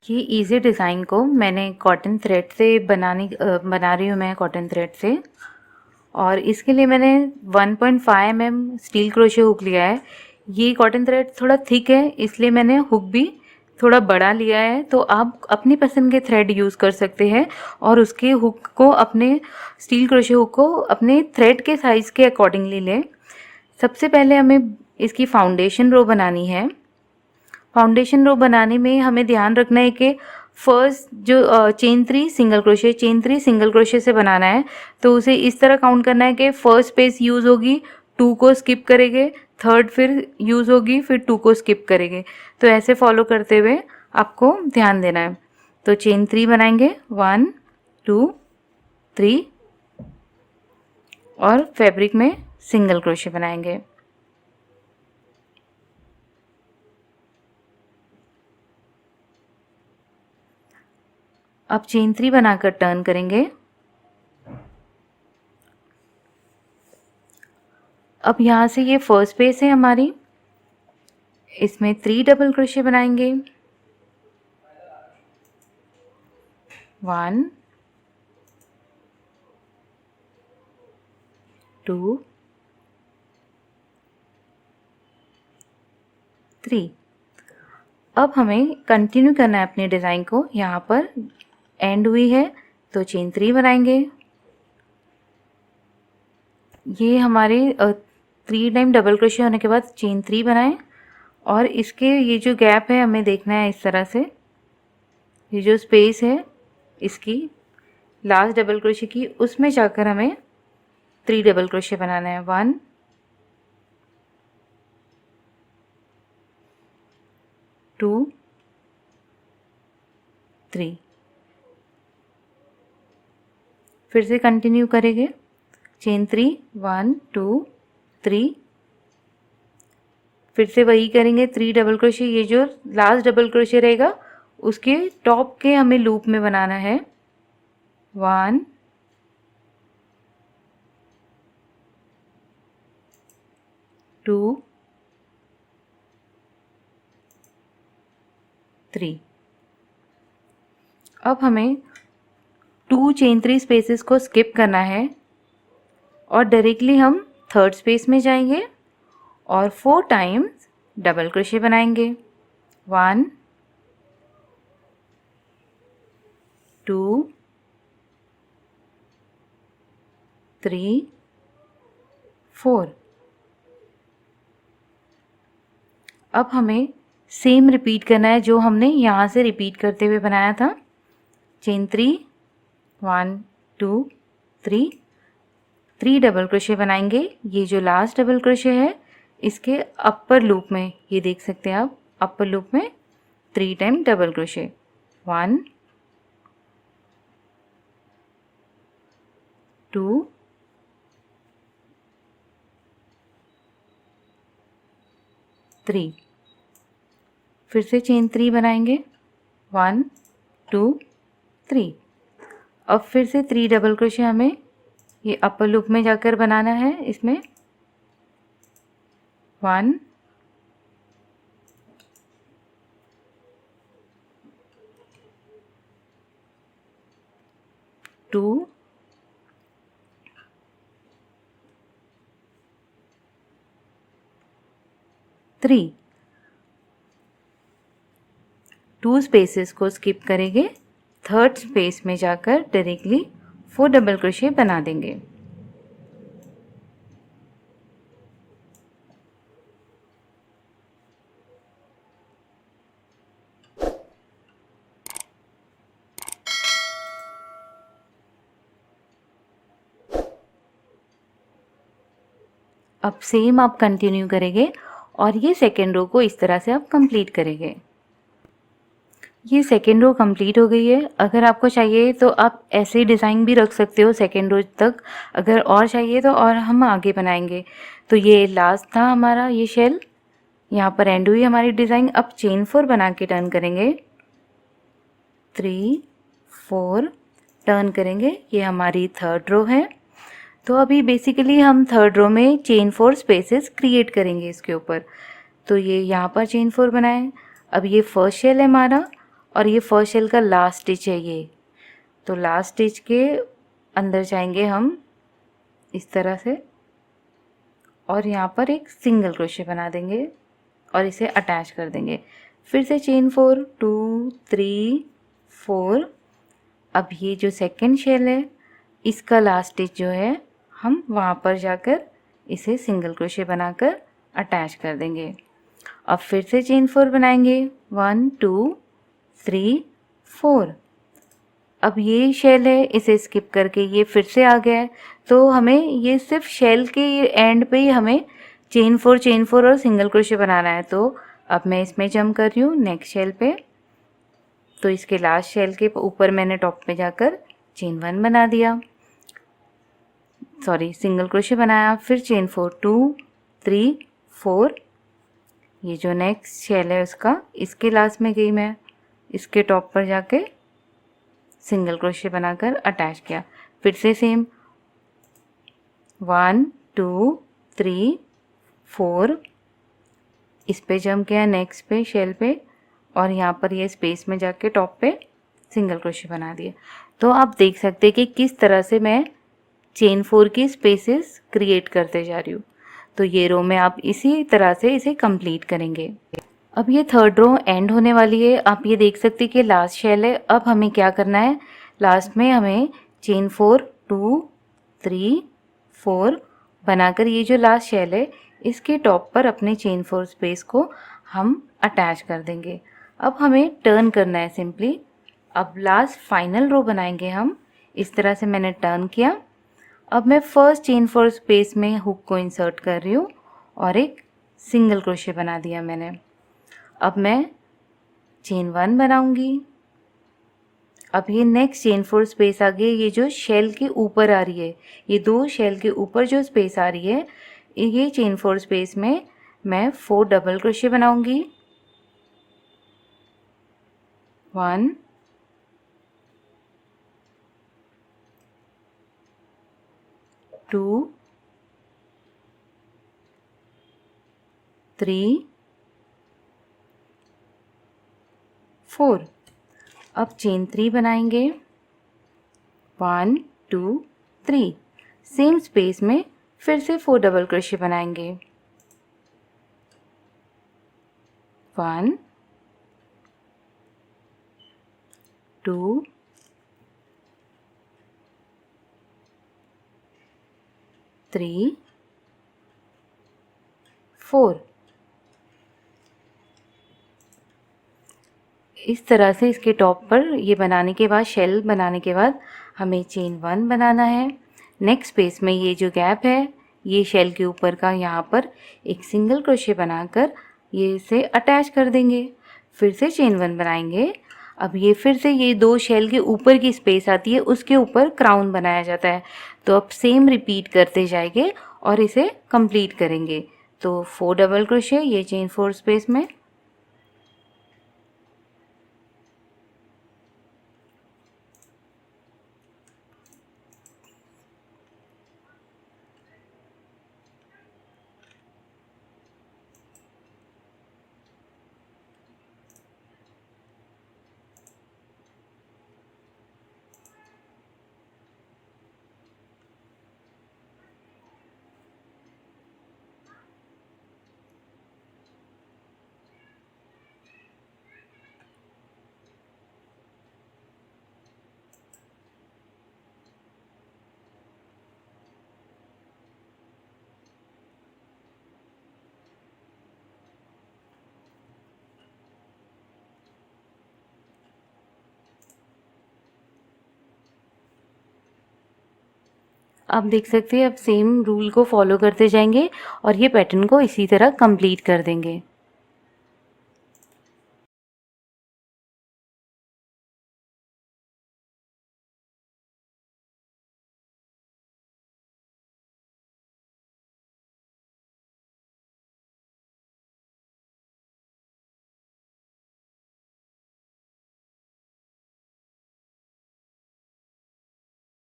ये easy design को मैंने कॉटन थ्रेड से बना रही हूँ मैं कॉटन थ्रेड से। और इसके लिए मैंने 1.5 mm स्टील क्रोशे हुक लिया है। ये कॉटन थ्रेड थोड़ा थिक है, इसलिए मैंने हुक भी थोड़ा बड़ा लिया है। तो आप अपनी पसंद के थ्रेड यूज़ कर सकते हैं और उसके हुक को अपने स्टील क्रोशे हुक को अपने थ्रेड के साइज़ के अकॉर्डिंगली लें। सबसे पहले हमें इसकी फाउंडेशन रो बनानी है। फाउंडेशन रो बनाने में हमें ध्यान रखना है कि फर्स्ट जो चेन 3 सिंगल क्रोशे से बनाना है। तो उसे इस तरह काउंट करना है कि फर्स्ट स्पेस यूज़ होगी, 2 को स्किप करेंगे, थर्ड फिर यूज़ होगी, फिर 2 को स्किप करेंगे। तो ऐसे फॉलो करते हुए आपको ध्यान देना है। तो चेन 3 बनाएंगे, 1 2 3 और फैब्रिक में सिंगल क्रोशे बनाएंगे। अब चेन 3 बनाकर टर्न करेंगे। अब यहाँ से ये फर्स्ट स्पेस है हमारी, इसमें 3 डबल क्रोशे बनाएंगे, 1 2 3। अब हमें कंटिन्यू करना है अपने डिज़ाइन को। यहाँ पर एंड हुई है तो चेन 3 बनाएंगे। ये हमारे 3 टाइम डबल क्रोशे होने के बाद चेन 3 बनाएं और इसके ये जो गैप है हमें देखना है इस तरह से। ये जो स्पेस है इसकी लास्ट डबल क्रोशे की, उसमें जाकर हमें 3 डबल क्रोशे बनाना है, 1 2 3। फिर से कंटिन्यू करेंगे, चेन 3 1 2 3। फिर से वही करेंगे 3 डबल क्रोशे। ये जो लास्ट डबल क्रोशे रहेगा उसके टॉप के हमें लूप में बनाना है, 1 2 3। अब हमें 2 चेन 3 स्पेसेस को स्किप करना है और डायरेक्टली हम थर्ड स्पेस में जाएंगे और 4 टाइम्स डबल क्रोशे बनाएंगे, 1 2 3 4। अब हमें सेम रिपीट करना है जो हमने यहाँ से रिपीट करते हुए बनाया था। चेन 3 1 2 3 3 डबल क्रोशे बनाएंगे। ये जो लास्ट डबल क्रोशे है इसके अपर लूप में, ये देख सकते हैं आप, अपर लूप में 3 टाइम डबल क्रोशे, 1 2 3। फिर से चेन 3 बनाएंगे, 1 2 3। अब फिर से 3 डबल क्रोशे हमें ये अपर लूप में जाकर बनाना है। इसमें 1 2 3। 2 स्पेसेस को स्किप करेंगे, थर्ड स्पेस में जाकर डायरेक्टली 4 डबल क्रोशे बना देंगे। अब सेम आप कंटिन्यू करेंगे और ये सेकेंड रो को इस तरह से आप कंप्लीट करेंगे। ये सेकेंड रो कंप्लीट हो गई है। अगर आपको चाहिए तो आप ऐसे डिज़ाइन भी रख सकते हो सेकेंड रो तक। अगर और चाहिए तो और हम आगे बनाएंगे। तो ये लास्ट था हमारा ये शेल, यहाँ पर एंड हुई हमारी डिज़ाइन। अब चेन 4 बना के टर्न करेंगे, 3 4 टर्न करेंगे। ये हमारी थर्ड रो है। तो अभी बेसिकली हम थर्ड रो में चेन 4 स्पेसेस क्रिएट करेंगे इसके ऊपर। तो ये यहाँ पर चेन 4 बनाएं। अब ये फर्स्ट शेल है हमारा और ये फर्स्ट शेल का लास्ट स्टिच है ये। तो लास्ट स्टिच के अंदर जाएंगे हम इस तरह से और यहाँ पर एक सिंगल क्रोशे बना देंगे और इसे अटैच कर देंगे। फिर से चेन 4 2 3 4। अब ये जो सेकंड शेल है इसका लास्ट स्टिच जो है हम वहाँ पर जाकर इसे सिंगल क्रोशे बनाकर अटैच कर देंगे। अब फिर से चेन 4 बनाएंगे 1 2 3 4। अब ये शेल है इसे स्किप करके ये फिर से आ गया है, तो हमें ये सिर्फ शेल के एंड पे ही हमें चेन 4 और सिंगल क्रोशे बनाना है। तो अब मैं इसमें जंप कर रही हूँ नेक्स्ट शेल पे। तो इसके लास्ट शेल के ऊपर मैंने टॉप पे जाकर चेन 1 बना दिया, सॉरी सिंगल क्रोशे बनाया। फिर चेन 4 2 3 4। ये जो नेक्स्ट शेल है उसका इसके लास्ट में गई मैं, इसके टॉप पर जाके सिंगल क्रोशे बनाकर अटैच किया। फिर से सेम 1 2 3 4। इस पे जंप किया नेक्स्ट पे शेल पे और यहाँ पर ये स्पेस में जाके टॉप पे सिंगल क्रोशे बना दिया। तो आप देख सकते हैं कि किस तरह से मैं चेन 4 की स्पेसेस क्रिएट करते जा रही हूँ। तो ये रो में आप इसी तरह से इसे कंप्लीट करेंगे। अब ये थर्ड रो एंड होने वाली है। आप ये देख सकते हैं कि लास्ट शेल है। अब हमें क्या करना है, लास्ट में हमें चेन 4 2 3 4 बनाकर ये जो लास्ट शेल है इसके टॉप पर अपने चेन 4 स्पेस को हम अटैच कर देंगे। अब हमें टर्न करना है सिंपली। अब लास्ट फाइनल रो बनाएंगे हम। इस तरह से मैंने टर्न किया। अब मैं फर्स्ट चेन 4 स्पेस में हुक को इंसर्ट कर रही हूँ और एक सिंगल क्रोशे बना दिया मैंने। अब मैं चेन 1 बनाऊंगी। अब ये नेक्स्ट चेन 4 स्पेस आ गई, ये जो शेल के ऊपर आ रही है, ये दो शेल के ऊपर जो स्पेस आ रही है ये चेन 4 स्पेस में मैं 4 डबल क्रोशे बनाऊंगी। 1 2 3 4। अब चेन 3 बनाएंगे 1 2 3। सेम स्पेस में फिर से 4 डबल क्रोशे बनाएंगे 1 2 3 4। इस तरह से इसके टॉप पर ये बनाने के बाद, शेल बनाने के बाद हमें चेन 1 बनाना है। नेक्स्ट स्पेस में ये जो गैप है ये शेल के ऊपर का, यहाँ पर एक सिंगल क्रोशे बनाकर ये इसे अटैच कर देंगे। फिर से चेन 1 बनाएंगे। अब ये फिर से ये दो शेल के ऊपर की स्पेस आती है उसके ऊपर क्राउन बनाया जाता है। तो अब सेम रिपीट करते जाएंगे और इसे कंप्लीट करेंगे। तो 4 डबल क्रोशे ये चेन 4 स्पेस में, आप देख सकते हैं अब सेम रूल को फॉलो करते जाएंगे और ये पैटर्न को इसी तरह कंप्लीट कर देंगे।